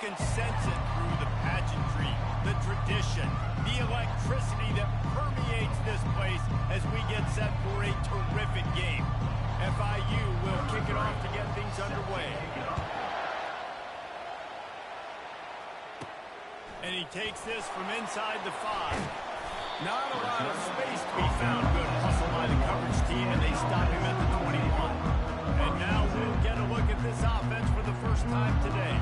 can sense it through the pageantry, the tradition, the electricity that permeates this place as we get set for a terrific game. FIU will kick it off to get things underway. And he takes this from inside the 5. Not a lot of space to be found. Good hustle by the coverage team, and they stop him at the 21. And now we'll get a look at this offense for the first time today.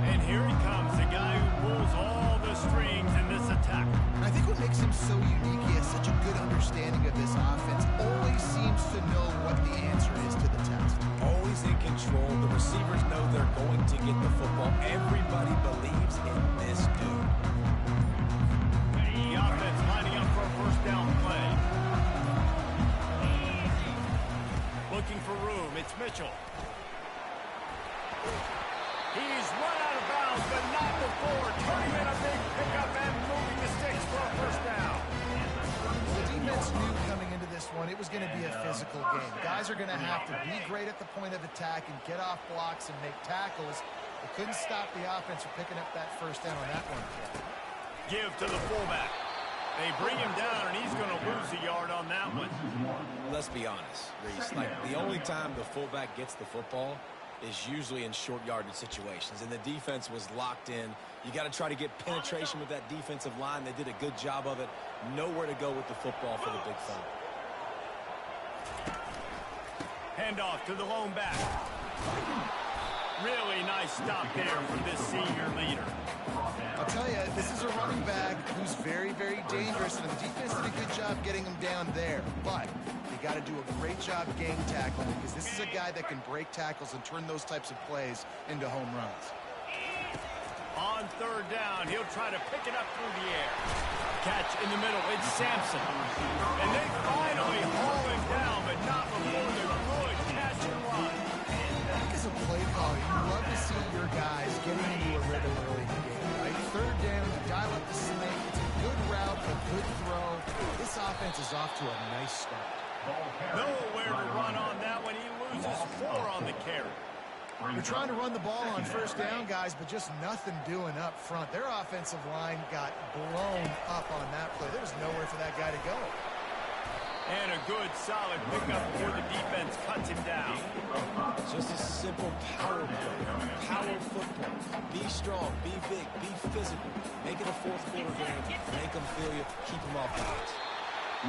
And here he comes, the guy who pulls all the strings in this attack. I think what makes him so unique, he has such a good understanding of this offense. Always seems to know what the answer is to the test. Always in control. The receivers know they're going to get the football. Everybody believes in this dude. The offense lining up for a first down play. Looking for room. It's Mitchell. He's run out of bounds, but not before. Turning in a big pickup and moving the sticks for a first down. The defense knew coming into this one it was going to be a physical game. Guys are going to have to be great at the point of attack and get off blocks and make tackles. They couldn't stop the offense from picking up that first down on that one. Give to the fullback. They bring him down, and he's going to lose a yard on that one. Let's be honest, Reese. Like, the only time the fullback gets the football is usually in short yardage situations, and the defense was locked in. You got to try to get penetration with that defensive line. They did a good job of it. Nowhere to go with the football for the big fella. Handoff to the lone back. Really nice stop there from this senior leader. I'll tell you, this is a running back who's very, very dangerous, and the defense did a good job getting him down there. But you got to do a great job game tackling, because this is a guy that can break tackles and turn those types of plays into home runs. On third down, he'll try to pick it up through the air. Catch in the middle, it's Sampson. And they finally haul him down, but not before the good catch and run. As a play caller, you love to see your guys getting into a rhythm early in the game, right? Third down, you dial up the snake. It's a good route, a good throw. This offense is off to a nice start. Nowhere to run on that one. He loses 4 on the carry. They're trying to run the ball on first down, guys, but just nothing doing up front. Their offensive line got blown up on that play. There was nowhere for that guy to go. And a good, solid pickup before the defense cuts him down. Just a simple power play. Power football. Be strong, be big, be physical. Make it a fourth quarter game. Make them feel you. Keep them off balance.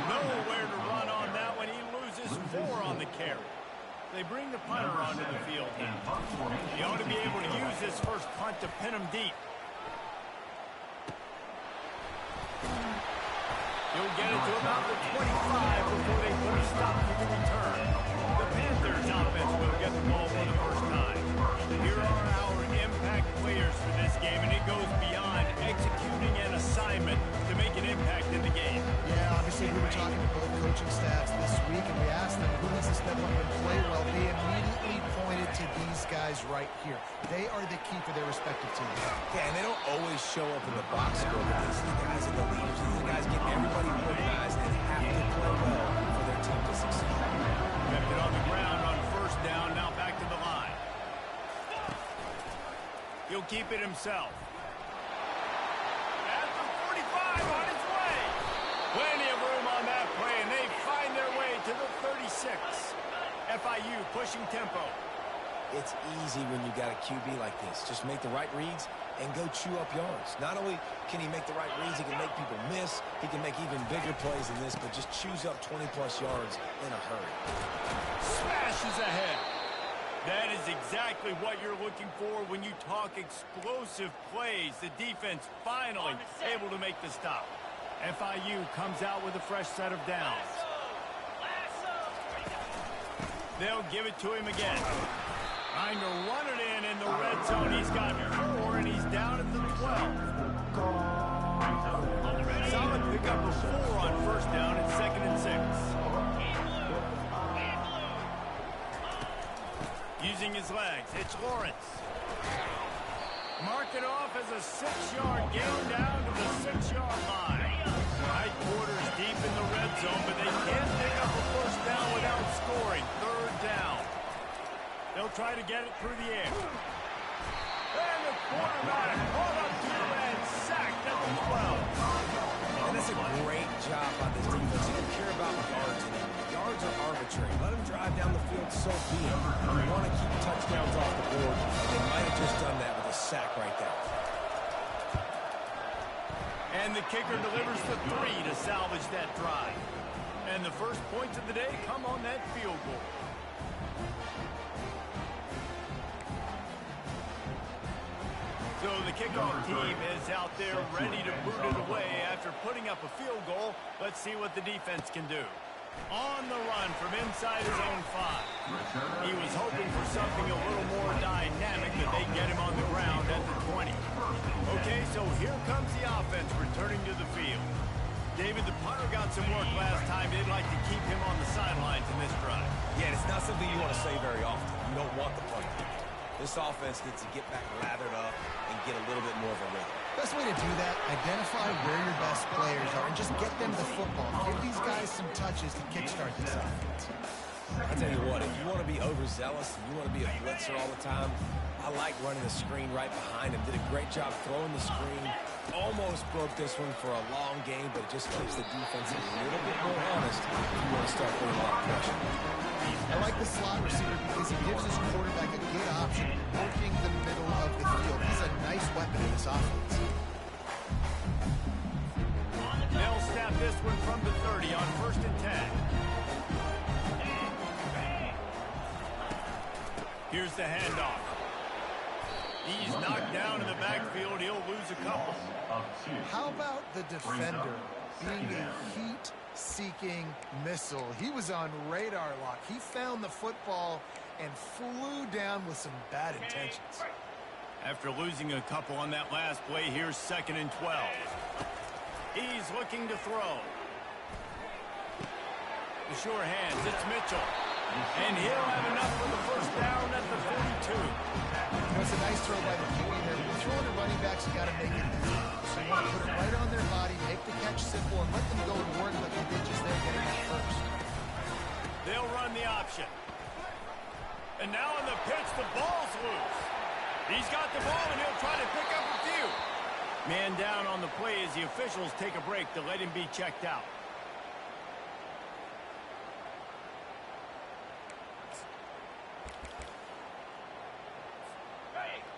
Nowhere to run on that one. He loses 4 on the carry. They bring the punter onto the field now. He ought to be able to use his first punt to pin him deep. He'll get it to about the 25 before they put a stop to the return. The Panthers offense will get the ball for the first time. Here are our impact players for this game, and it goes beyond executing an assignment to make an impact in the game. Yeah, obviously we were talking to both coaching staffs this week, and we asked them who needs to step up and play well. They immediately pointed to these guys right here. They are the key for their respective teams. Yeah, and they don't always show up in the box score, but these guys are the leaders. These guys get everybody organized and have to play well for their team to succeed. Kept it on the ground on first down, now back to the line. He'll keep it himself. At the 45 on his way. Plenty of room on that play, and they find their way to the 36. FIU pushing tempo. It's easy when you got a QB like this. Just make the right reads and go chew up yards. Not only can he make the right reads, he can make people miss. He can make even bigger plays than this, but just chews up 20-plus yards in a hurry. Smashes ahead. That is exactly what you're looking for when you talk explosive plays. The defense finally able to make the stop. FIU comes out with a fresh set of downs. They'll give it to him again. Trying to run it in the red zone. He's got 4, and he's down at the 12. Solid pickup of 4 on first down and 2nd and 6. Using his legs, it's Lawrence. Mark it off as a 6-yard gain down to the 6-yard line. Right quarters deep in the red zone, but they can't pick up a first down without scoring. 3rd down. They'll try to get it through the air. And the quarterback touchdowns are arbitrary. Let them drive down the field, so be it. We want to keep touchdowns off the board. They might have just done that with a sack right there. And the kicker delivers the 3 to salvage that drive. And the first points of the day come on that field goal. So the kickoff team is out there ready to boot it away after putting up a field goal. Let's see what the defense can do. On the run from inside his own 5. He was hoping for something a little more dynamic, but they get him on the ground at the 20. Okay, so here comes the offense returning to the field. David, the punter got some work last time. They'd like to keep him on the sidelines in this drive. Yeah, it's not something you want to say very often. You don't want the punter. This offense needs to get back lathered up and get a little bit more of a rhythm. Best way to do that, identify where your best players are and just get them the football. Give these guys some touches to kickstart this offense. I tell you what, if you want to be overzealous and you want to be a blitzer all the time, I like running the screen right behind him. Did a great job throwing the screen. Almost broke this one for a long game, but it just keeps the defense a little bit more honest if you want to start putting a lot of pressure. I like the slot receiver because he gives his quarterback a good option working the middle of the field. He's a nice weapon in this offense. They'll snap this one from the 30 on 1st and 10. Here's the handoff. He's knocked down in the backfield. He'll lose a couple. How about the defender being a heat-seeking missile? He was on radar lock. He found the football and flew down with some bad intentions. After losing a couple on that last play, here's 2nd and 12. He's looking to throw. The sure hands, it's Mitchell. And he'll have enough for the first down at the 42. It's a nice throw by the QB there. When you're throwing to running backs, you got to make it easy. So you want to put it right on their body, make the catch simple, and let them go and work like they did just there getting that first. They'll run the option. And now on the pitch, the ball's loose. He's got the ball, and he'll try to pick up a few. Man down on the play as the officials take a break to let him be checked out.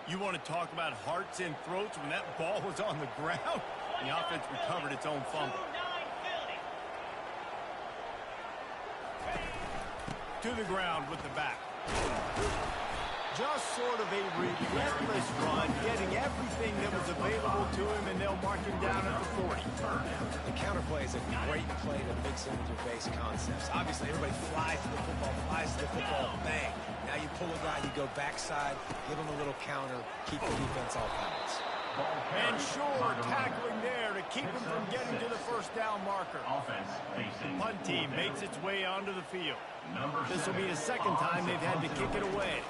You want to talk about hearts and throats when that ball was on the ground? The offense recovered its own fumble. To the ground with the back. Just sort of a relentless run, getting everything that was available to him, and they'll mark him down at the 40. The counterplay is a great play to mix in with your base concepts. Obviously, everybody flies to the football, bang. Now you pull a guy, you go backside, give him a little counter, keep the defense off balance. And sure, tackling there to keep him from getting to the first down marker. The punt team makes its way onto the field. This will be the 2nd time they've had to kick it away.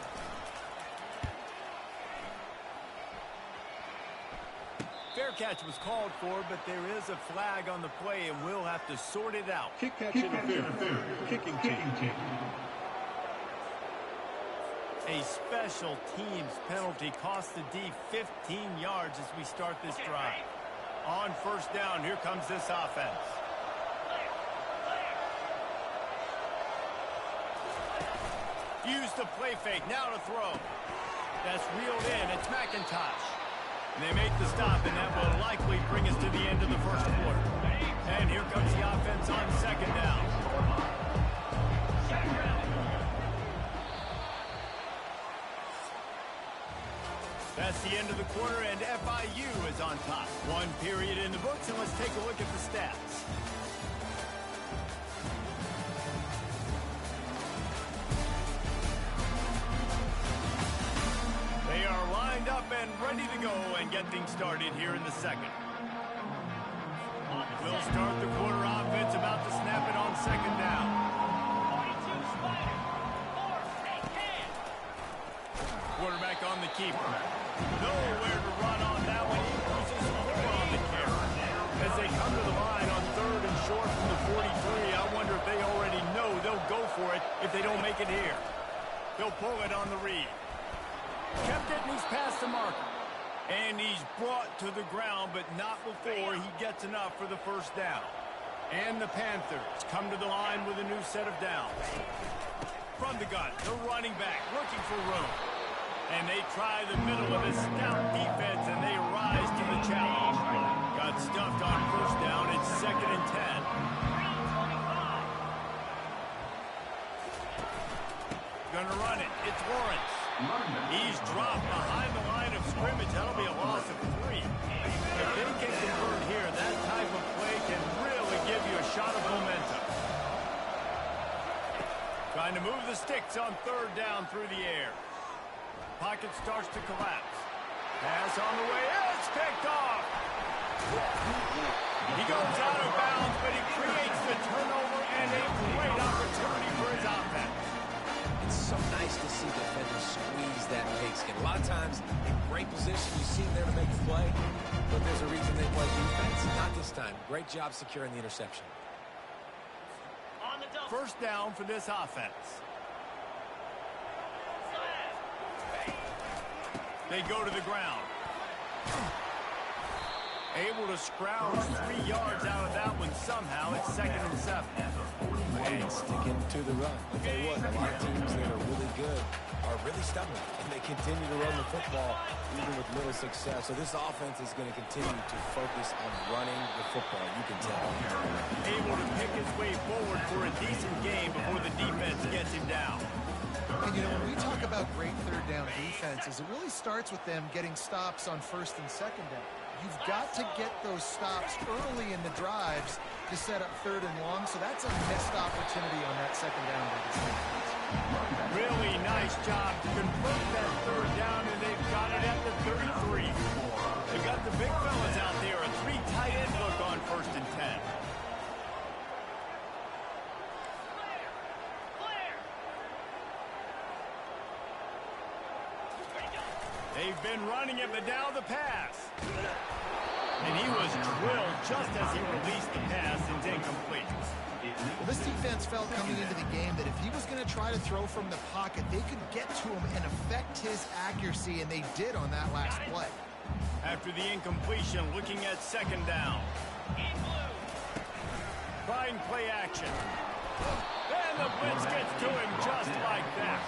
Fair catch was called for, but there is a flag on the play, and we'll have to sort it out. Kick catch interference. Kicking team. A special teams penalty cost the D 15 yards as we start this drive. On 1st down, here comes this offense. Use the play fake, now to throw. That's reeled in, it's McIntosh. And they make the stop, and that will likely bring us to the end of the 1st quarter. And here comes the offense on 2nd down. That's the end of the quarter, and FIU is on top. 1 period in the books, and let's take a look at the stats. They are lined up and ready to go and get things started here in the 2nd. We'll start the quarter offense, about to snap it on 2nd down. Quarterback on the keeper. Nowhere to run on that one. He loses 4 on the carry. As they come to the line on 3rd and short from the 43, I wonder if they already know they'll go for it if they don't make it here. They'll pull it on the read. Kept it, and he's past the marker. And he's brought to the ground, but not before he gets enough for the 1st down. And the Panthers come to the line with a new set of downs. From the gun, the running back looking for room. And they try the middle of a stout defense, and they rise to the challenge. Got stuffed on first down. It's 2nd and 10. Gonna run it. It's Lawrence. He's dropped behind the line of scrimmage. That'll be a loss of 3. If they can convert here, that type of play can really give you a shot of momentum. Trying to move the sticks on 3rd down through the air. Pocket starts to collapse. Pass on the way. It's picked off. He goes out of bounds, but he creates the turnover and a great opportunity for his offense. It's so nice to see defenders squeeze that pigskin. A lot of times, in great position, you see them there to make the play, but there's a reason they play defense. Not this time. Great job securing the interception. First down for this offense. They go to the ground. Able to scrounge 3 yards out of that one somehow. It's 2nd and 7. And sticking to the run. I'll tell you what, a lot of teams that are really good are really stubborn, and they continue to run the football even with little success. So this offense is going to continue to focus on running the football, you can tell. Able to pick his way forward for a decent game before the defense gets him down. And, you know, when we talk about great 3rd down defenses, it really starts with them getting stops on 1st and 2nd down. You've got to get those stops early in the drives to set up 3rd and long, so that's a missed opportunity on that 2nd down by the defense. Really nice job to convert that 3rd down, and they've got it at the 33. They've got the big fellas out there, a 3 tight end look on 1st and 10. They've been running it, but now the pass. And he was drilled just as he released the pass. It's incomplete. Well, this defense felt coming into the game that if he was going to try to throw from the pocket, they could get to him and affect his accuracy, and they did on that last play. After the incompletion, looking at 2nd down. Fine play action. And the blitz gets to him just like that.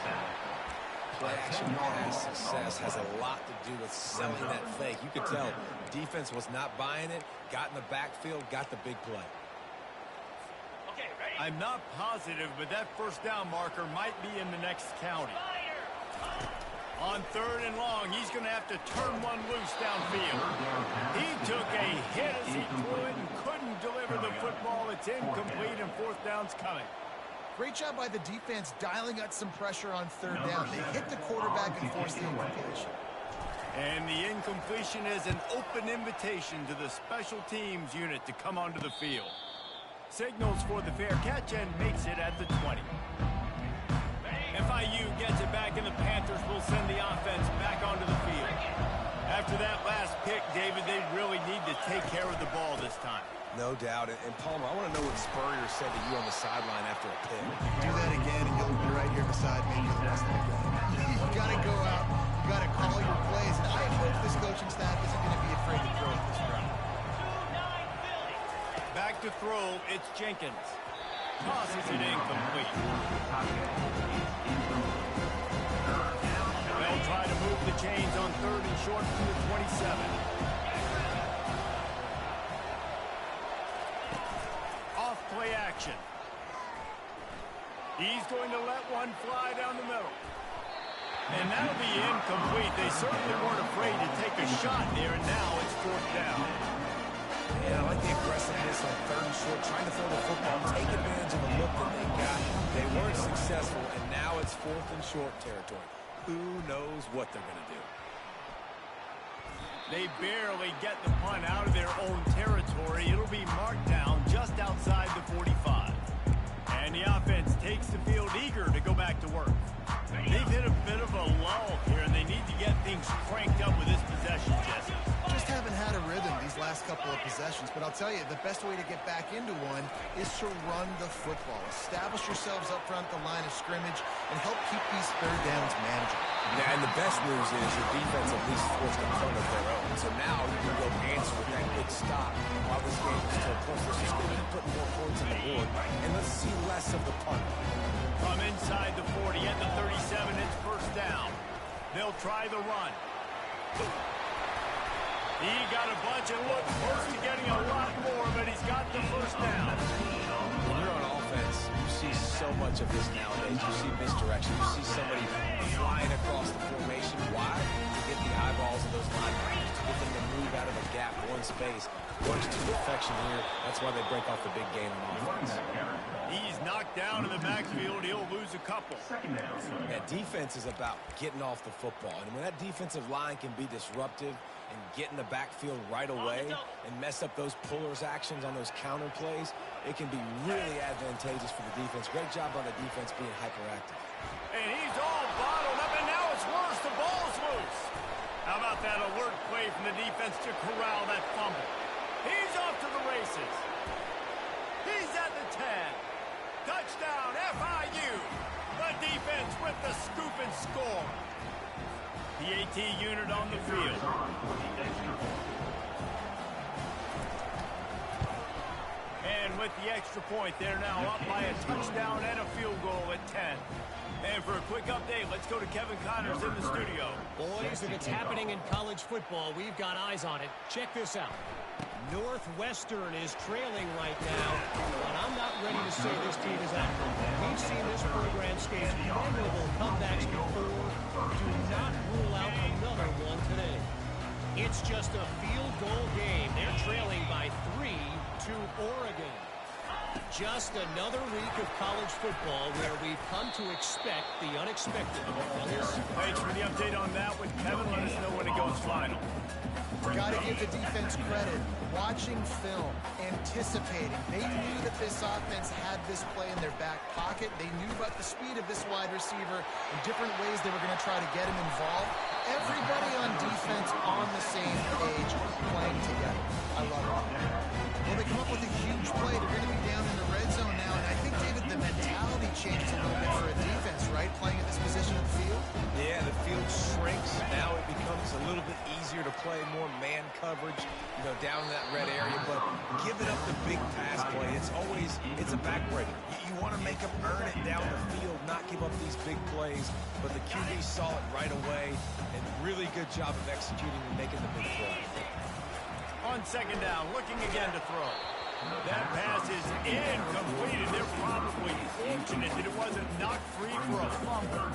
Play-action pass success has a lot to do with selling that fake. You could tell defense was not buying it, got in the backfield, got the big play. I'm not positive, but that first down marker might be in the next county. On 3rd and long, he's going to have to turn one loose downfield. He took a hit as he threw it and couldn't deliver the football. It's incomplete, and 4th down's coming. Great job by the defense dialing out some pressure on 3rd down. They hit the quarterback and forced the incompletion. And the incompletion is an open invitation to the special teams unit to come onto the field. Signals for the fair catch and makes it at the 20. FIU gets it back, and the Panthers will send the offense back onto the field. After that last pick, David, they really need to take care of the ball this time. No doubt. And Palmer, I want to know what Spurrier said to you on the sideline after a pick. Do that again, and you'll be right here beside me for the rest of the game. You got to go out. You got to call your plays. And I hope this coaching staff isn't going to be afraid to throw at this round. Back to throw, it's Jenkins. Tosses it incomplete. They'll try to move the chains on 3rd and short from the 27. Off play action. He's going to let one fly down the middle. And that'll be incomplete. They certainly weren't afraid to take a shot there, and now it's 4th down. Yeah, I like the aggressiveness on 3rd and short, trying to throw the football, take advantage of the look that they got. They weren't successful, and now it's 4th and short territory. Who knows what they're going to do? They barely get the punt out of their own territory. It'll be marked down just outside the 45. And the offense takes the field eager to go back to work. They've hit a bit of a lull here, and they need to get things cranked up with this possession, Jesse. Just haven't had a rhythm these last last couple of possessions, but I'll tell you, the best way to get back into one is to run the football. Establish yourselves up front at the line of scrimmage and help keep these third downs manageable. Yeah, and the best news is the defense at least forced a punt of their own. So now you can go answer with that big stop while this game is still close. Let's just go ahead and put more points on the board, and let's see less of the punt. From inside the 40 at the 37, it's first down. They'll try the run. He got a bunch and looked close to getting a lot more, but he's got the first down. When you're on offense, you see so much of this nowadays. You see misdirection. You see somebody flying across the formation. Why? To get the eyeballs of those linebackers, to get them to move out of a gap, one space. Runs to perfection here. That's why they break off the big game on offense. He's knocked down in the backfield. He'll lose a couple. That defense is about getting off the football. And when that defensive line can be disruptive and get in the backfield right away and mess up those pullers actions on those counter plays, it can be really advantageous for the defense. Great job on the defense being hyperactive. And he's all bottled up, and now it's worse. The ball's loose. How about that alert play from the defense to corral that fumble? He's off to the races. He's at the 10. Touchdown, FIU. The defense with the scoop and score. The AT unit on the field. And with the extra point, they're now up by a touchdown and a field goal at 10. And for a quick update, let's go to Kevin Connors in the studio. Boys, if it's happening in college football, we've got eyes on it. Check this out. Northwestern is trailing right now, but I'm not ready to say this team is out. We've seen this program stage memorable comebacks before. Do not rule out another one today. It's just a field goal game. They're trailing by 3 to Oregon. Just another week of college football where we've come to expect the unexpected. Thanks for the update on that one, Kevin. Let us know when it goes final. Got to give the defense credit. Watching film, anticipating. They knew that this offense had this play in their back pocket. They knew about the speed of this wide receiver and different ways they were going to try to get him involved. Everybody on defense on the same page, playing together. I love it. Well, they come up with a huge play. They're going to be down in the red zone now. And I think, David, the mentality changes a little bit for a defense, right? Playing at this position of the field. Yeah, the field shrinks. Now it becomes a little bit easier to play more man coverage, down in that red area. But giving up the big pass play, it's a backbreaker. You want to make them earn it down the field, not give up these big plays. But the QB saw it right away, and really good job of executing and making the big play. On second down, looking again to throw. That pass is incomplete, and they're probably fortunate that it wasn't knocked free for a fumble.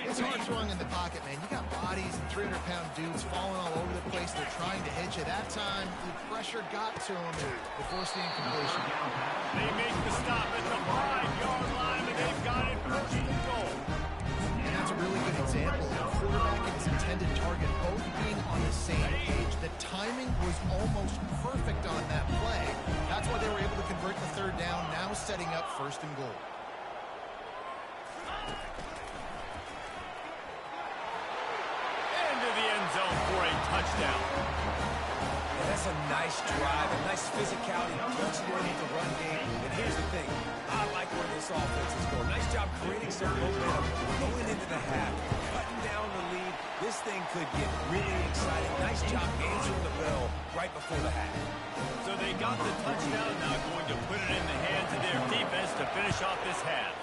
It's hard throwing in the pocket, man. You got bodies and 300-pound dudes falling all over the place. They're trying to hit you. That time, the pressure got to them and forced the incompletion. They make the stop at the 5-yard line, and they've got it first and goal. And that's a really good example. The quarterback and his intended target both being on the same page. The timing was almost perfect on that play. That's why they were able to convert the third down, now setting up first and goal. Into the end zone for a touchdown. Yeah, that's a nice drive, a nice physicality, punctuating the run game. And here's the thing, I like where this offense is going. Nice job creating some momentum going into the half, cutting down the lead. This thing could get really exciting. Nice job answering the bell right before the half. So they got the touchdown, now going to put it in the hands of their defense to finish off this half.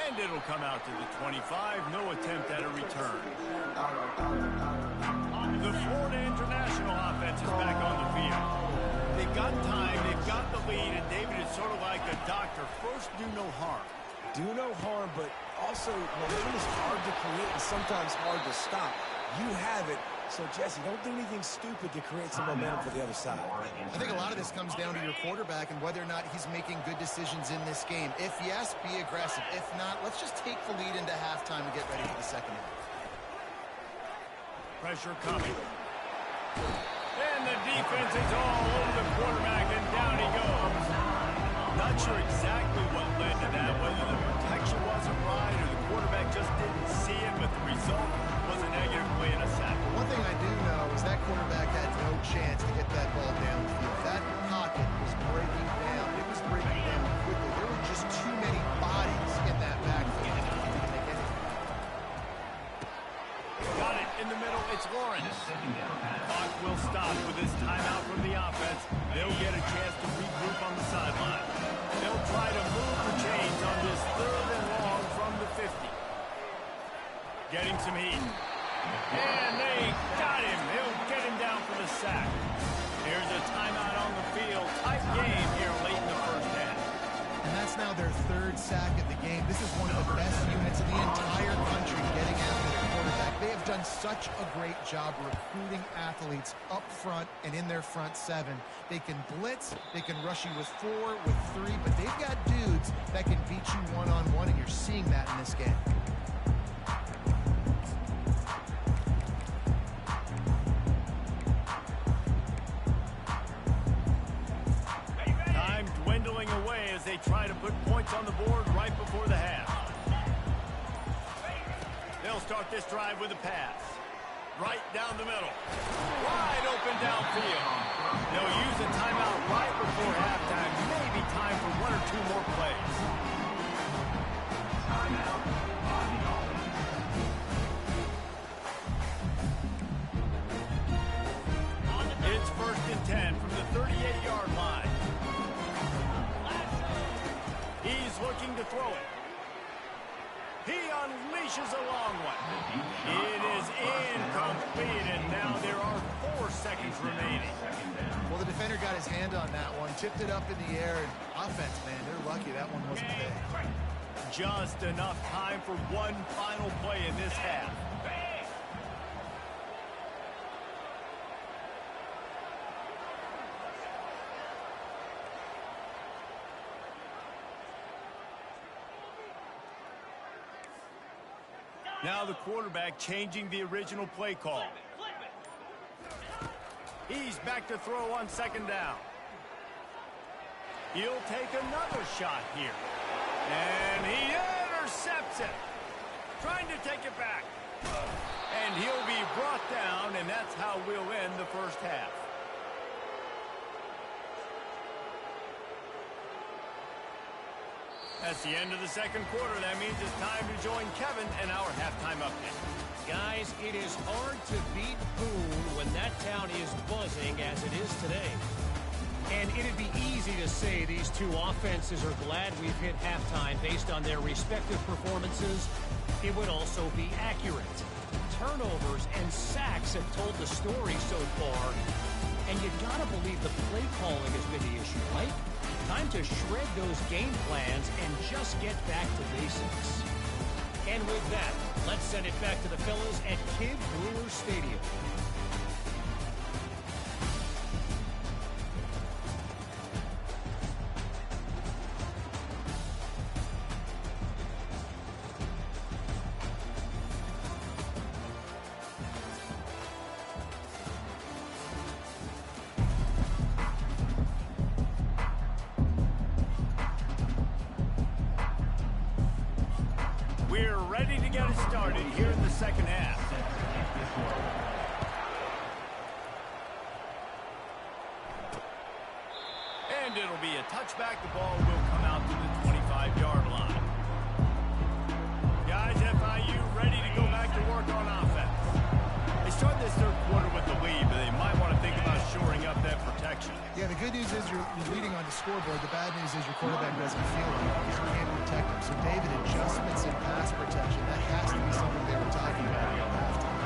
And it'll come out to the 25. No attempt at a return. The Florida International offense is back on the field. They've got time, they've got the lead, and David is sort of like a doctor. First, do no harm. Do no harm, but also momentum is hard to create and sometimes hard to stop. You have it. So, Jesse, don't do anything stupid to create some momentum for the other side. I think a lot of this comes down to your quarterback and whether or not he's making good decisions in this game. If yes, be aggressive. If not, let's just take the lead into halftime and get ready for the second half. Pressure coming. And the defense is all over the quarterback, and down he goes. Not sure exactly what led to that, whether the protection wasn't right or the quarterback just didn't see it, but the result was a negative play and a sack. One in the middle, it's Lawrence. Clock will stop with this timeout from the offense. They'll get a chance to regroup on the sideline. They'll try to move the chains on this 3rd and long from the 50. Getting some heat. And they got him. He'll get him down for the sack. Here's a timeout on the field. Tight game here late in the first half. And that's now their 3rd sack of the game. This is one of the best units in the entire country getting after the quarterback. They have done such a great job recruiting athletes up front and in their front 7. They can blitz, they can rush you with 4, with 3, but they've got dudes that can beat you one-on-one, and you're seeing that in this game. Away as they try to put points on the board right before the half. They'll start this drive with a pass. Right down the middle. Wide open downfield. They'll use a timeout right before halftime. Maybe time for 1 or 2 more plays. It's 1st and 10 from the 38-yard line. He's looking to throw it. He unleashes a long one. It is incomplete, and now there are 4 seconds remaining. Well, the defender got his hand on that one, tipped it up in the air, and offense, man, they're lucky that one wasn't big. Just enough time for one final play in this half. Now the quarterback changing the original play call. He's back to throw on 2nd down. He'll take another shot here. And he intercepts it. Trying to take it back. And he'll be brought down, and that's how we'll end the first half. That's the end of the 2nd quarter. That means it's time to join Kevin in our halftime update. Guys, it is hard to beat Boone when that town is buzzing as it is today. And it'd be easy to say these 2 offenses are glad we've hit halftime based on their respective performances. It would also be accurate. Turnovers and sacks have told the story so far. And you gotta believe the play calling has been the issue, right? Time to shred those game plans and just get back to basics. And with that, let's send it back to the fellas at Kidd Brewer Stadium. We're ready to get it started here in the second half. And it'll be a touchback. The ball will come out to the 25-yard line. Guys, FIU ready to go back to work on offense. They start this third quarter with the lead, but they might want to think about shoring up that protection. Yeah, the good news is you're leading on the scoreboard. The bad news is your quarterback doesn't feel like it because you can't protect him. So, David, adjustments in pass protection, that has to be something they were talking about at halftime.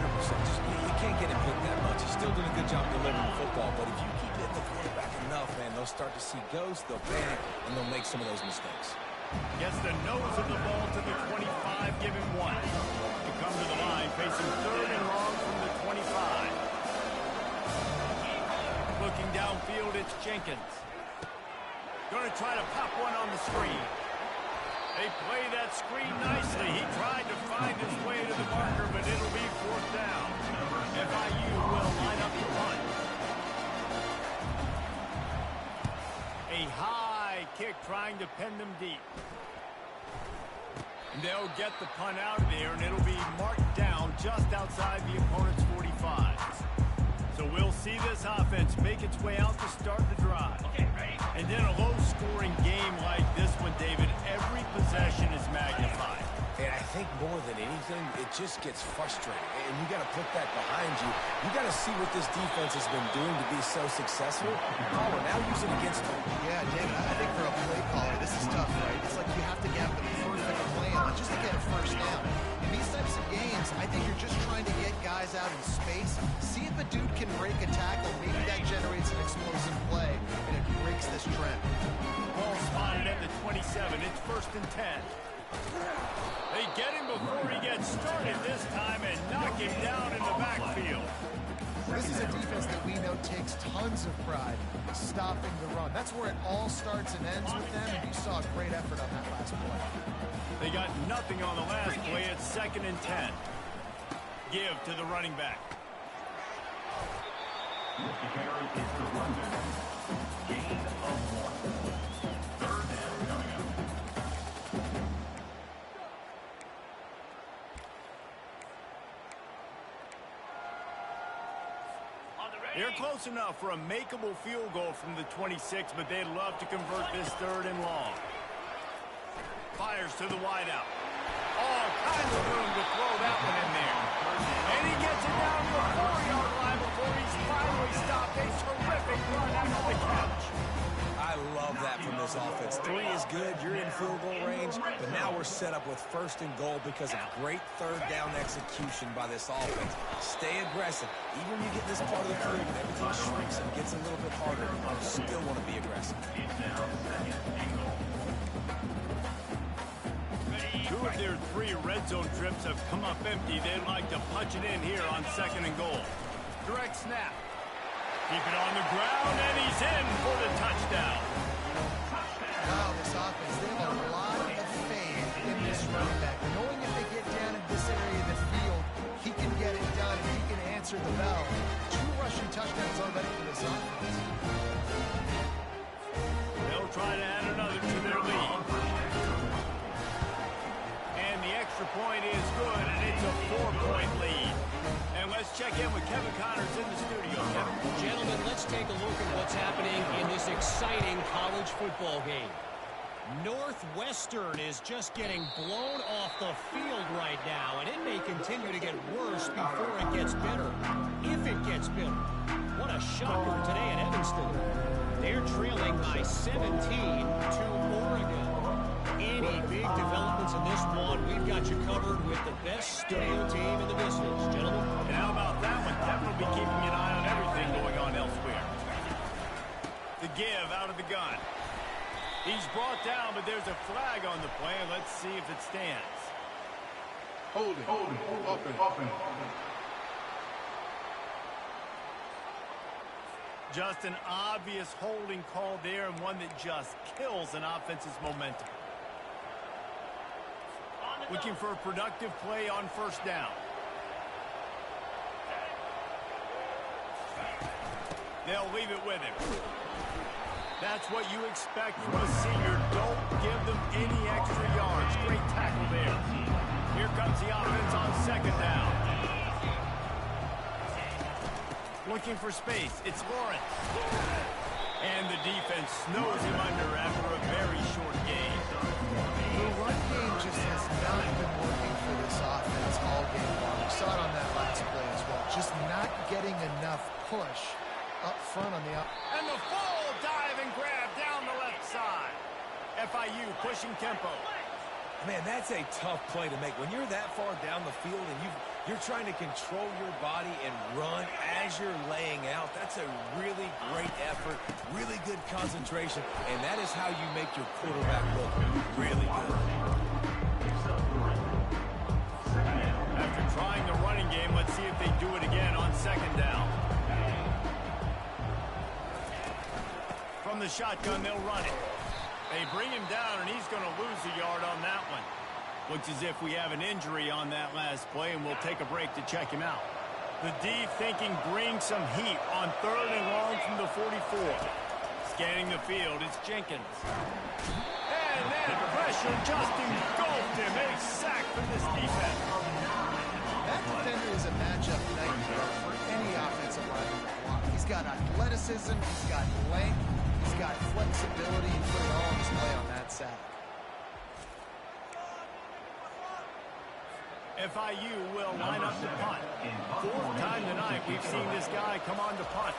100%. You can't get him hit that much. He's still doing a good job delivering the football, but if you keep hitting the quarterback enough, man, they'll start to see ghosts, they'll panic, and they'll make some of those mistakes. Gets the nose of the ball to the 25, give him 1. To come to the line, facing 3rd and long from the 25. Looking downfield, it's Jenkins. Going to try to pop one on the screen. They play that screen nicely. He tried to find his way to the marker, but it'll be 4th down. FIU will line up the punt. A high kick trying to pin them deep. And they'll get the punt out of there, and it'll be marked down just outside the opponent's 45. So we'll see this offense make its way out to start the drive. And then a low-scoring game like this one, David, every possession is magnified. And I think more than anything, it just gets frustrating. And you got to put that behind you. You got to see what this defense has been doing to be so successful. Caller, now use it against them. Yeah, David, I think for a play caller, this is tough, right? It's like you have to get the perfect plan just to get a first down. In these types of games, I think you're just trying to get guys out in space, see if a dude can break a tackle. Maybe that generates an explosive play, and it breaks this trend. Ball spotted at the 27. It's 1st and 10. They get him before he gets started this time and knock him down in the backfield. This is a defense that we know takes tons of pride stopping the run. That's where it all starts and ends with them, and you saw a great effort on that last play. They got nothing on the last play. It's 2nd and 10. Give to the running back. They're close enough for a makeable field goal from the 26, but they'd love to convert this 3rd and long. Fires to the wideout. All kinds of room to throw that one in there. And he gets it down to the 4-yard line before he's finally stopped. A terrific run after the catch. I love that from this offense. 3 is good. You're in field goal range. But now we're set up with 1st and goal because of great 3rd down execution by this offense. Stay aggressive. Even when you get this part of the field and everything shrinks and gets a little bit harder, you still want to be aggressive. 2 of their 3 red zone trips have come up empty. They'd like to punch it in here on 2nd and goal. Direct snap. Keep it on the ground, and he's in for the touchdown. Wow, this offense, they have a lot of faith in this running back. Knowing if they get down in this area of the field, he can get it done, and he can answer the bell. 2 rushing touchdowns already for this offense. They'll try to add another to their lead. And the extra point is good, and it's a 4-point lead. And let's check in with Kevin Connors in the studio. Kevin? Gentlemen, let's take a look at what's happening in this exciting college football game. Northwestern is just getting blown off the field right now, and it may continue to get worse before it gets better. If it gets better. What a shocker today at Evanston. They're trailing by 17 to Oregon. Any big developments in this one, we've got you covered with the best studio team in the business. Gentlemen? And how about that one? Kevin will be keeping an eye on everything going on elsewhere. The give out of the gun. He's brought down, but there's a flag on the play. Let's see if it stands. Holding. Offense. Just an obvious holding call there, and one that just kills an offense's momentum. Looking for a productive play on 1st down. They'll leave it with him. That's what you expect from a senior. Don't give them any extra yards. Great tackle there. Here comes the offense on 2nd down. Looking for space. It's Lawrence. And the defense snows him under after a very short game. The run game just has not been working for this offense all game long. We saw it on that last play as well. Just not getting enough push up front on the up. And the full dive and grab down the left side. FIU pushing tempo. Man, that's a tough play to make. When you're that far down the field and you're trying to control your body and run as you're laying out, that's a really great effort, really good concentration, and that is how you make your quarterback look really good. After trying the running game, let's see if they do it again on 2nd down. From the shotgun, they'll run it. They bring him down, and he's going to lose a yard on that one. Looks as if we have an injury on that last play, and we'll take a break to check him out. The D thinking bring some heat on 3rd and long from the 44. Scanning the field, it's Jenkins. And then pressure just engulfed him. A sack for this defense. That defender is a matchup nightmare for any offensive lineman to block. He's got athleticism, he's got length, he's got flexibility, and put it all on display on that sack. FIU will line up to punt. Fourth time tonight we've seen this guy come on to punt.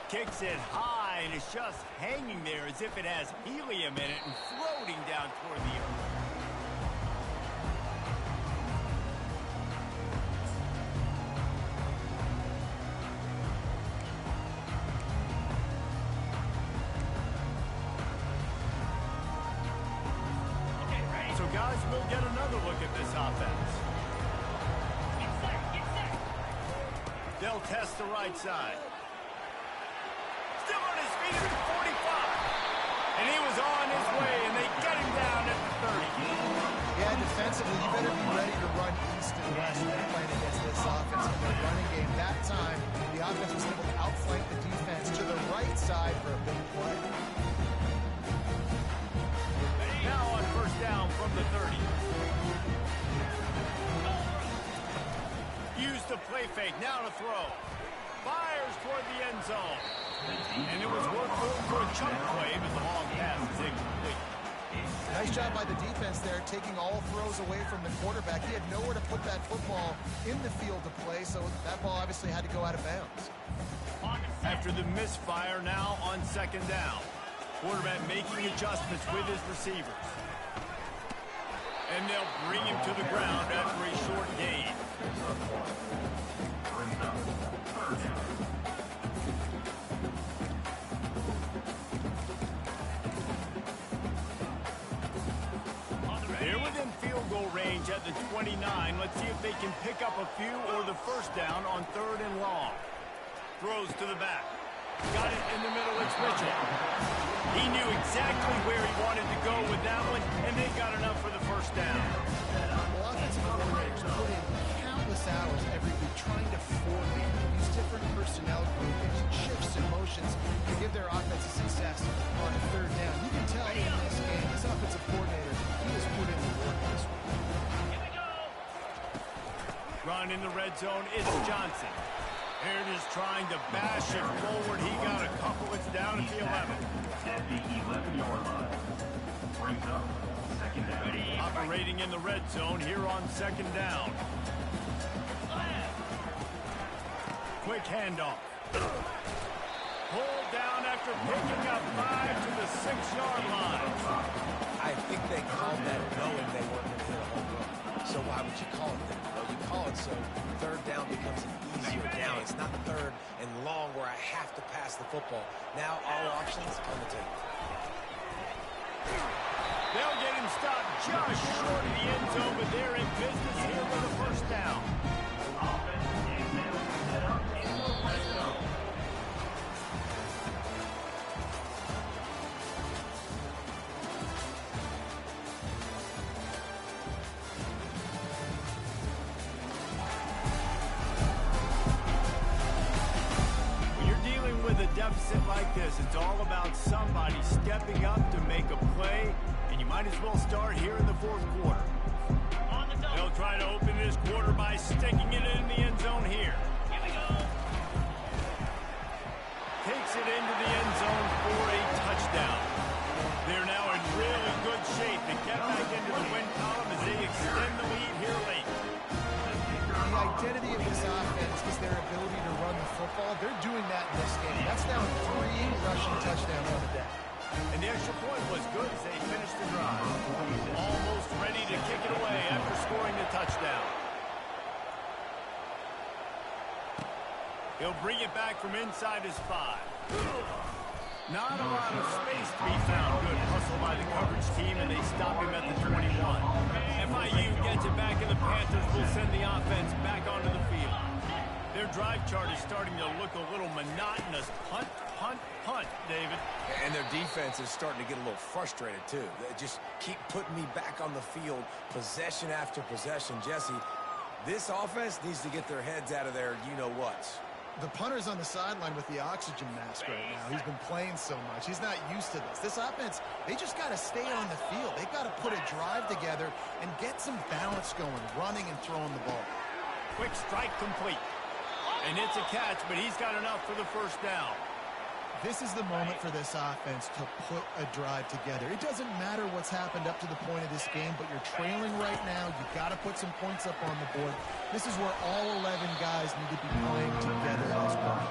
Kicks it high, and it's just hanging there as if it has helium in it and floating down toward the earth. So, guys, we'll get another look at this offense. They'll test the right side. Still on his feet at the 45. And he was on his way, and they get him down at the 30. Yeah, defensively, you better be ready to run east and west when you're playing against this offense in their running game. That time, the offense was able to outflank the defense to the right side for a big play. Now on first down from the 30. Use the play fake, now to throw. Fires toward the end zone. And it was worth for a chunk play, but the long pass is incomplete. Nice job by the defense there, taking all throws away from the quarterback. He had nowhere to put that football in the field to play, so that ball obviously had to go out of bounds. After the misfire, now on second down. Quarterback making adjustments with his receivers. And they'll bring him to the ground after a short gain. They're within field goal range at the 29. Let's see if they can pick up a few or the first down on third and long. Throws to the back. Got it in the middle. It's Mitchell. He knew exactly where he wanted to go with that one, and they got enough for the first down. Well, offensive coordinators put in countless hours every week trying to formate, use different personnel groupings, shifts and motions to give their offense success on a third down. You can tell in this game, this offensive coordinator, he has put in the work this week. Run in the red zone, it's Johnson. Aaron is trying to bash it forward. He got a couple. It's down at the 11. At the 11-yard line. Brings up second down. Operating in the red zone here on second down. Quick handoff. Pulled down after picking up 5 to the 6-yard line. I think they called that knowing they weren't going to hit a home run. So why would you call it that? Well, you call it so third down becomes an easier down. It's not third and long where I have to pass the football. Now all options on the table. They'll get him stopped just short of the end zone, but they're in business here with a first down. Deficit like this, it's all about somebody stepping up to make a play, and you might as well start here in the fourth quarter. They'll try to open this quarter by sticking it in the end zone here. Here we go. Takes it into the end zone for a touchdown. They're now in really good shape to get back into the win column as they extend the lead here late. The identity of this offense is their ability to run the football. They're doing that in this game. That's now 3 rushing touchdowns on the day. And the extra point was good as they finished the drive. Almost ready to kick it away after scoring the touchdown. He'll bring it back from inside his 5. Not a lot of space to be found. Good hustle by the coverage team, and they stop him at the 21. FIU gets it back, and the Panthers will send the offense back onto the field. Their drive chart is starting to look a little monotonous. Punt, punt, punt, David. And their defense is starting to get a little frustrated, too. They just keep putting me back on the field, possession after possession. Jesse, this offense needs to get their heads out of their you-know-whats. The punter's on the sideline with the oxygen mask right now. He's been playing so much. He's not used to this. This offense, they just got to stay on the field. They've got to put a drive together and get some balance going, running and throwing the ball. Quick strike complete. And it's a catch, but he's got enough for the first down. This is the moment for this offense to put a drive together. It doesn't matter what's happened up to the point of this game, but you're trailing right now. You've got to put some points up on the board. This is where all 11 guys need to be playing together in this one.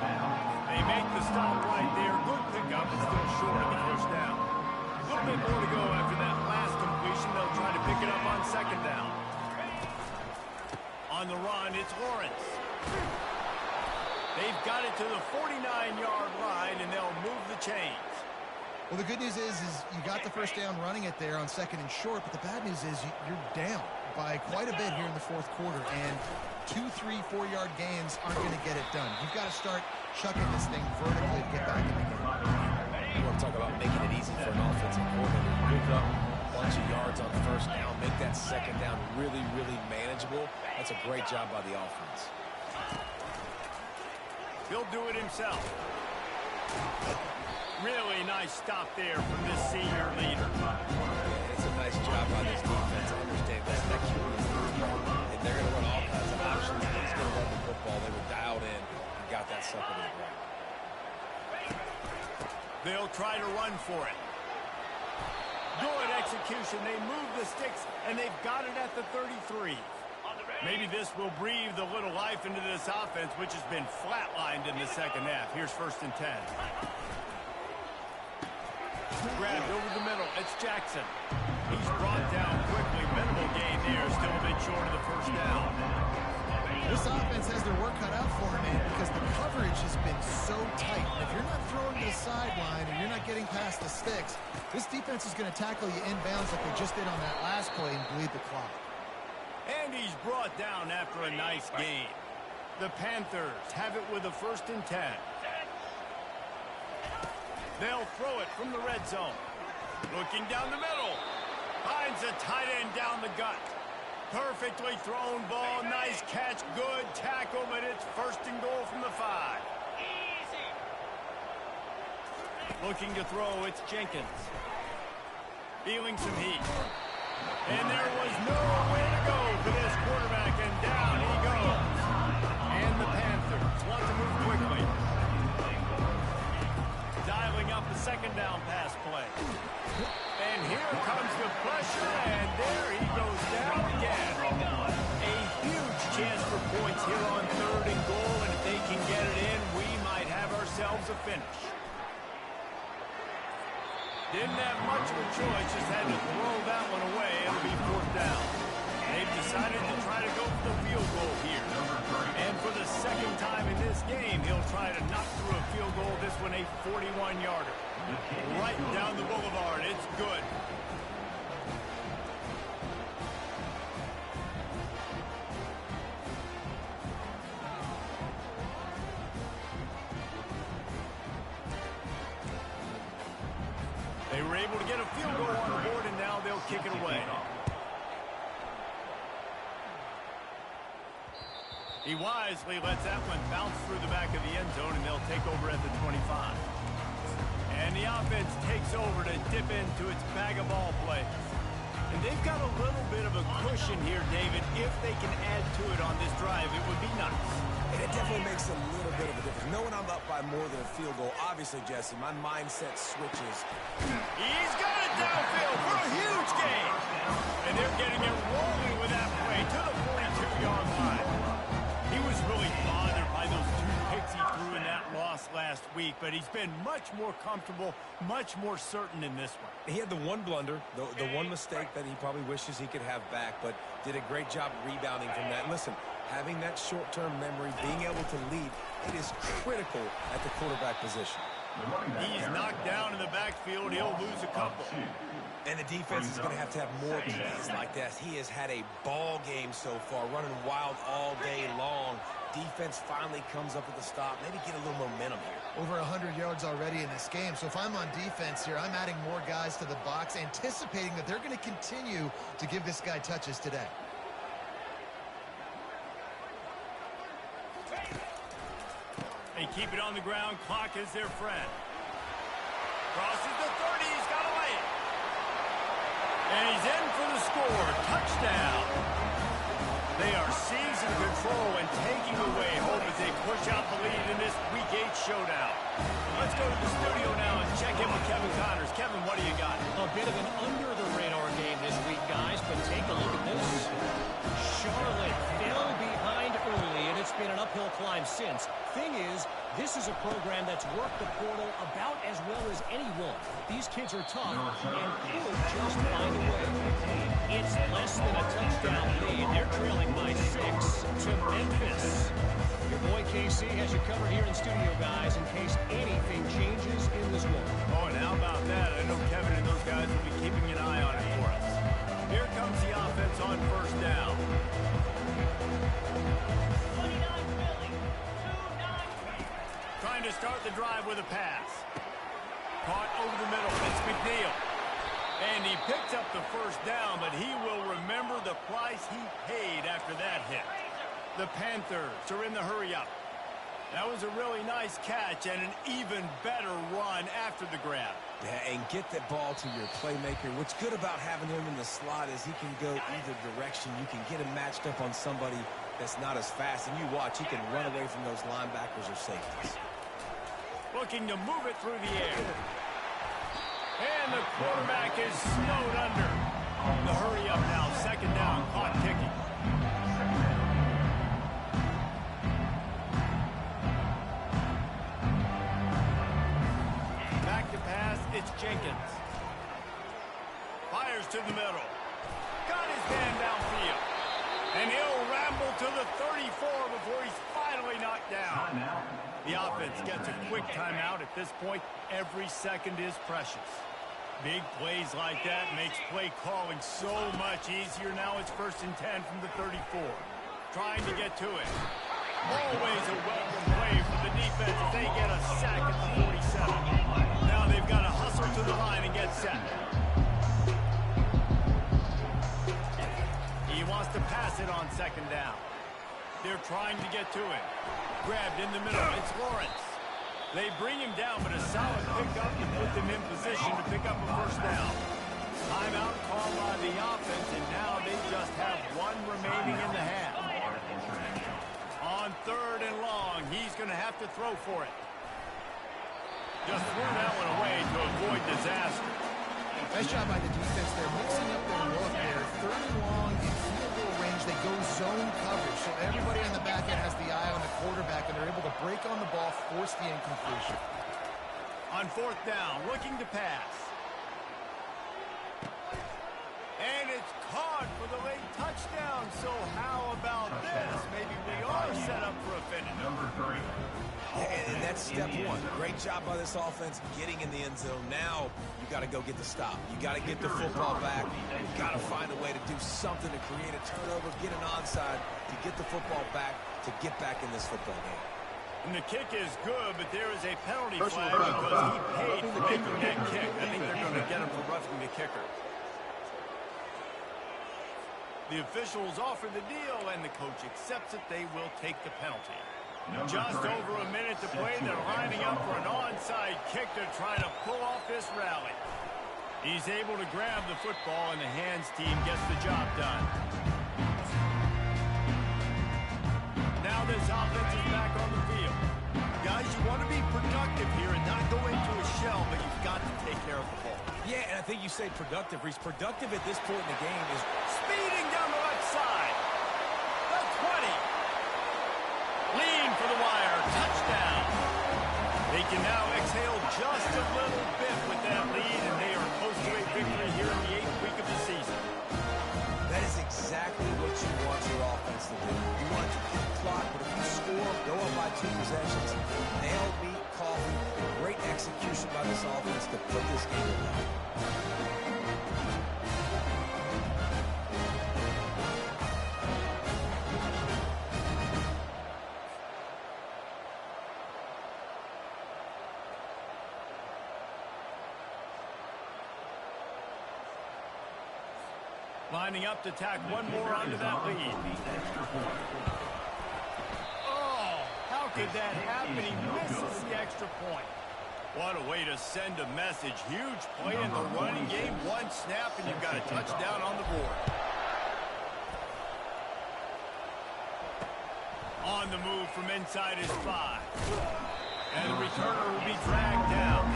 They make the stop right there. Good pickup. It's still short of the first down. A little bit more to go after that last completion. They'll try to pick it up on second down. On the run, it's Lawrence. They've got it to the 49-yard line, and they'll move the chains. Well, the good news is you got the first down running it there on second and short, but the bad news is you're down by quite a bit here in the fourth quarter, and 2, 3, 4-yard gains aren't going to get it done. You've got to start chucking this thing vertically to get back in the game. You want to talk about making it easy for an offensive coordinator to pick up a bunch of yards on first down, make that second down really, really manageable. That's a great job by the offense. He'll do it himself. Really nice stop there from this senior leader. Yeah, it's a nice job by this defense. I understand that QB is and they're going to run all kinds of options. He's going to run the football. They were dialed in and got that sucker to the ground. They'll try to run for it. Good execution. They move the sticks, and they've got it at the 33. Maybe this will breathe a little life into this offense, which has been flatlined in the second half. Here's 1st and 10. Grabbed over the middle. It's Jackson. He's brought down quickly. Minimal gain there. Still a bit short of the first down. This offense has their work cut out for them, man, because the coverage has been so tight. And if you're not throwing to the sideline and you're not getting past the sticks, this defense is going to tackle you inbounds like they just did on that last play and bleed the clock. And he's brought down after a nice gain. The Panthers have it with a 1st and 10. They'll throw it from the red zone. Looking down the middle. Finds a tight end down the gut. Perfectly thrown ball. Nice catch. Good tackle, but it's 1st and goal from the 5. Looking to throw, it's Jenkins. Feeling some heat. And there was nowhere to go for this quarterback, and down he goes. And the Panthers want to move quickly. Dialing up the second down pass play. And here comes the pressure, and there he goes down again. A huge chance for points here on 3rd and goal, and if they can get it in, we might have ourselves a finish. Didn't have much of a choice, just had to throw that one away. It'll be 4th down. They've decided to try to go for the field goal here. And for the second time in this game, he'll try to knock through a field goal. This one a 41-yarder. Right down the boulevard. It's good. They were able to get a field goal on the board, and now they'll kick it away. He wisely lets that one bounce through the back of the end zone, and they'll take over at the 25. And the offense takes over to dip into its bag of ball plays. And they've got a little bit of a cushion here, David. If they can add to it on this drive, it would be nice. And it definitely makes a little bit of a difference. Knowing I'm up by more than a field goal, obviously, Jesse, my mindset switches. He's got it downfield for a huge gain. And they're getting it rolling with that play to the 42-yard line. He was really bothered by those 2 picks he threw in that loss last week, but he's been much more comfortable, much more certain in this one. He had the one blunder, the one mistake that he probably wishes he could have back, but did a great job rebounding from that. And listen, having that short-term memory, being able to lead, it is critical at the quarterback position. He's knocked down in the backfield. He'll lose a couple. And the defense is going to have more plays like that. He has had a ball game so far, running wild all day long. Defense finally comes up with a stop. Maybe get a little momentum here. Over 100 yards already in this game. So if I'm on defense here, I'm adding more guys to the box, anticipating that they're going to continue to give this guy touches today. They keep it on the ground. Clock is their friend. Crosses the 30. He's got to lay it. And he's in for the score. Touchdown. They are seizing control and taking away hope as they push out the lead in this Week 8 showdown. Let's go to the studio now and check in with Kevin Connors. Kevin, what do you got? A bit of an under-the-radar game this week, guys, but take a look at this. Charlotte fell behind early, and it's been an uphill climb since. Thing is, this is a program that's worked the portal about as well as anyone. These kids are tough and could just find a way. It's less than a touchdown lead. They're trailing by 6 to Memphis. Your boy KC has you covered here in studio, guys, in case anything changes in this one. Oh, and how about that? I know Kevin and those guys will be keeping an eye on it for us. Here comes the offense on first down. Trying to start the drive with a pass. Caught over the middle. It's McNeil. And he picked up the first down, but he will remember the price he paid after that hit. The Panthers are in the hurry-up. That was a really nice catch and an even better run after the grab. Yeah, and get that ball to your playmaker. What's good about having him in the slot is he can go either direction. You can get him matched up on somebody that's not as fast. And you watch, he can run away from those linebackers or safeties. Looking to move it through the air. And the quarterback is snowed under. The hurry-up now, second down, clock ticking. Back to pass, it's Jenkins. Fires to the middle. Got his man downfield. And he'll ramble to the 34 before he's finally knocked down. The offense gets a quick timeout. At this point, every second is precious. Big plays like that makes play calling so much easier. Now it's 1st and 10 from the 34. Trying to get to it. Always a welcome play for the defense as they get a sack at the 47. Now they've got to hustle to the line and get set. He wants to pass it on second down. They're trying to get to it. Grabbed in the middle. It's Lawrence. They bring him down, but a solid pickup to put them in position to pick up a first down. Timeout called by the offense, and now they just have one remaining in the half. On 3rd and long, he's going to have to throw for it. Just threw that one away to avoid disaster. Nice job by the defense. They're mixing up their look there. 3rd and long in field goal range. They go zone coverage. So everybody on the back end has the eye on the quarterback, and they're able to break on the ball, force the incompletion. On 4th down, looking to pass. And it's caught for the late touchdown. So how about this? Maybe we are set up for a finish. Number 3. And that's step one. Great job by this offense getting in the end zone. Now you got to go get the stop. You got to get the football back. You got to find a way to do something to create a turnover, get an onside, to get the football back, to get back in this football game. And the kick is good, but there is a penalty flag because he paid for making that kick. I think they're going to get him for roughing the kicker. The officials offer the deal, and the coach accepts it. They will take the penalty. Just over a minute to play. They're lining up for an onside kick to try to pull off this rally. He's able to grab the football, and the hands team gets the job done. Now this offense is back on the field. Guys, you want to be productive here and not go into a shell, but you've got to take care of the ball. Yeah, and I think you say productive. He's productive at this point in the game is Speeding down the left side. The 20. Lean for the wire. Touchdown. They can now exhale just a little bit with that lead, and they are close to a victory here in the 8th week of the season. that is exactly what you want your offense to do. You want to keep clock, but if you score, go up by 2 possessions, nail, beat, coffee, great execution by this offense to put this game away. Lining up to tack one more onto that lead. Oh, how could that happen? He misses the extra point. What a way to send a message. Huge play in the running game. One snap, and you've got a touchdown on the board. On the move from inside his 5. And the returner will be dragged down.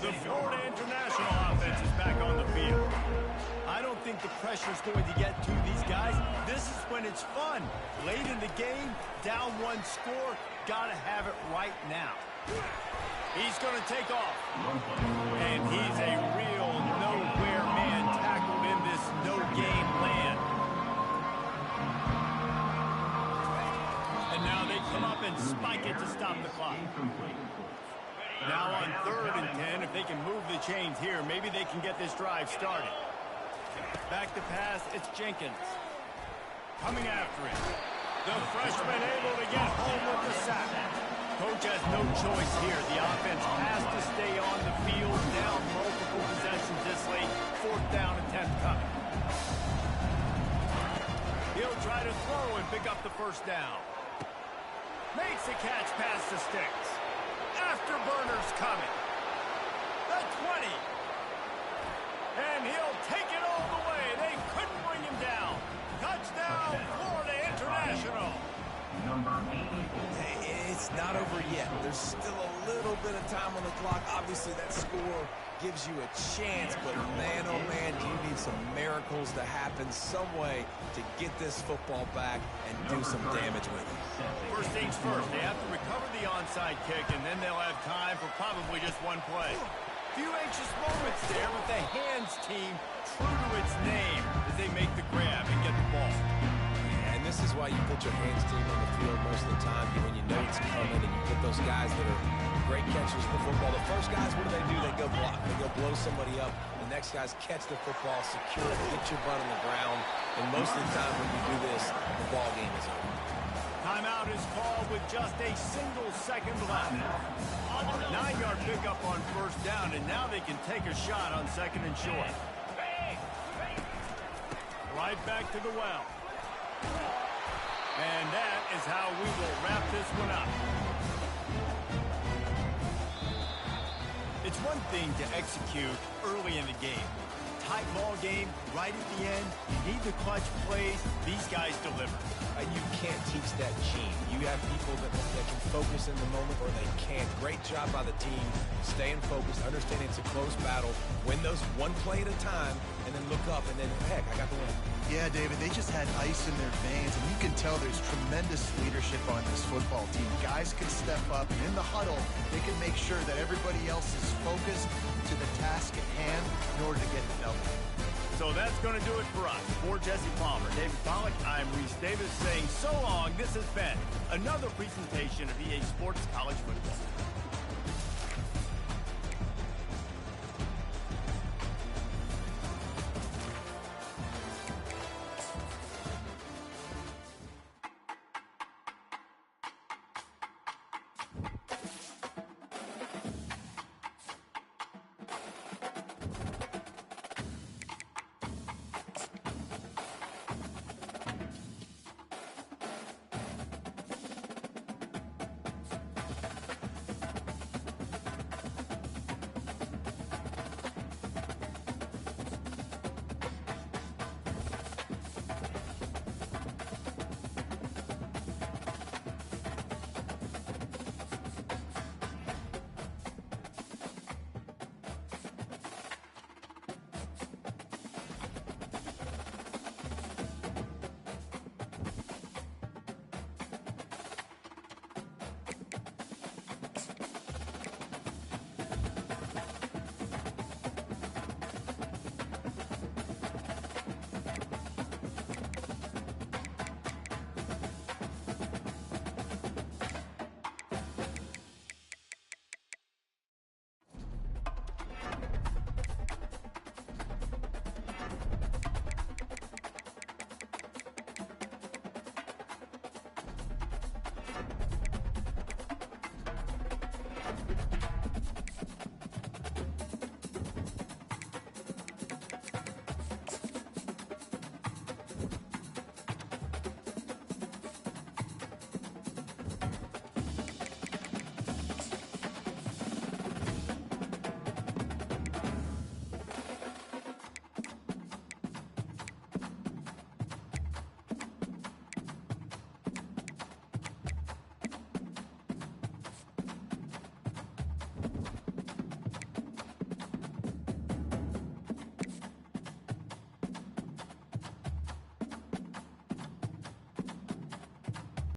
The Florida International offense is back on the field. I don't think the pressure's going to get to these guys. This is when it's fun. Late in the game, down 1 score, gotta have it right now. He's going to take off. And he's a real nowhere man tackled in this no-game land. And now they come up and spike it to stop the clock. Now on 3rd and 10, if they can move the chains here, maybe they can get this drive started. Back to pass, it's Jenkins. Coming after it. The freshman able to get home with the sack. Coach has no choice here. The offense has to stay on the field, down multiple possessions this late. 4th down and 10th coming. He'll try to throw and pick up the first down. Makes a catch past the sticks. Afterburner's coming. The 20. And he'll take it all the way. They couldn't bring him down. Touchdown, Florida International. Hey, it's not over yet. There's still a little bit of time on the clock. Obviously, that score gives you a chance, but man, oh man, do you need some miracles to happen some way to get this football back and do some damage with it. First things first, they have to recover the onside kick, and then they'll have time for probably just one play. Few anxious moments there with the hands team true to its name as they make the grab and get the ball. And this is why you put your hands team on the field most of the time when you know it's coming, and you put those guys that are great catchers of the football. The first guys, what do? They go block. They go blow somebody up. The next guys catch the football, secure it, get your butt on the ground. And most of the time when you do this, the ball game is over. Timeout is called with just a single second left. 9-yard pickup on 1st down, and now they can take a shot on 2nd and short. Right back to the well. And that is how we will wrap this one up. It's one thing to execute early in the game. Tight ball game, right at the end, you need the clutch plays. These guys deliver. And you can't teach that gene. You have people that can focus in the moment or they can't. Great job by the team, staying focused, understanding it's a close battle, win those one play at a time, and then look up, and then, heck, I got the win. Yeah, David, they just had ice in their veins, and you can tell there's tremendous leadership on this football team. Guys can step up, and in the huddle, they can make sure that everybody else is focused to the task at hand in order to get the W. So that's going to do it for us. For Jesse Palmer, David Pollack, I'm Reese Davis saying so long. This has been another presentation of EA Sports College Football.